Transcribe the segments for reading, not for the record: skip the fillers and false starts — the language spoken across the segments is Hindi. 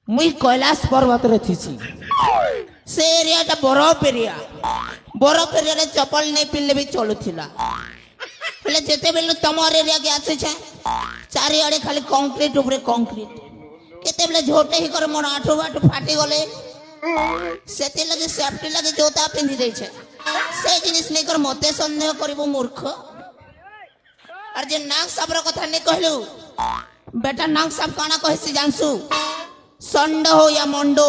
मुई कैलाश पर्वत रे थीसी से एरिया टा बरफ एरिया रे चप्पल नहीं पिनले भी चलुथिला हेले जेते बेले तमर एरिया के आसे छे चारि आड़े खाली कंक्रीट ऊपर कंक्रीट केते बेले झोटे ही कर मोर आठो बाट फाटी गले सेते लगे सेफ्टी लगे जोता पिंदी दे छे से जिनिस नहीं कर मते संदेह करबो मूर्ख और जे नाग साबर कथा नहीं कहलु बेटा नाग साब काना कहसी जानसु संड हो या मंडो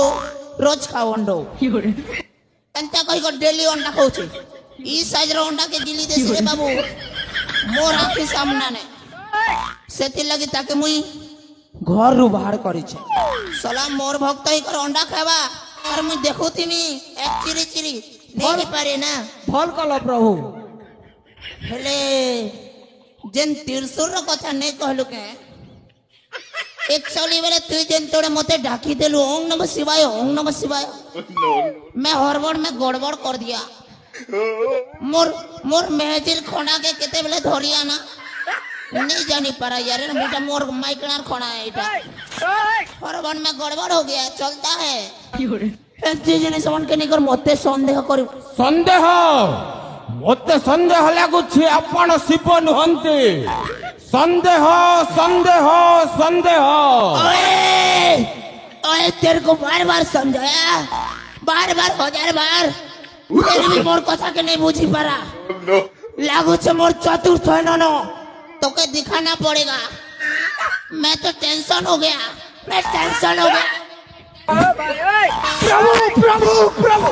रोज खाओ अंडो एंता कहि को डेली अंडा खाउछे ई साइज रो अंडा के दिली देसी रे बाबू मोर आखि सामना ने सेति लगी ताके मुई घर रु बाहर करी छे सलाम मोर भक्त ही कर अंडा खावा और मुई देखुथिमी एक चिरी चिरी नहीं पारे ना फल कल प्रभु हेले जेन तिरसुर रो कथा नहीं कहलु के एक्चुअली बेले तू जेन तोड़े मते ढाकी देलु ओम नमः शिवाय मैं हड़बड़ में गड़बड़ कर दिया मोर मोर मेहजिल खोना के केते बेले धरिया ना नहीं जानी पारा यार बेटा मोर माइकनार खोना है इटा हड़बड़ में गड़बड़ हो गया चलता है एते जने समन के निकर मते संदेह करू संदेह मते संदेह लागुछि आपण शिव नुहंती संदेह संदेह संदेह ओए तेरे को बार बार समझाया बार 1000 बार फिर भी मोर कथा के नहीं बुझी पारा लागू छे मोर चतुर्थ है नो तो के दिखाना पड़ेगा मैं तो टेंशन हो गया प्रभु प्रभु प्रभु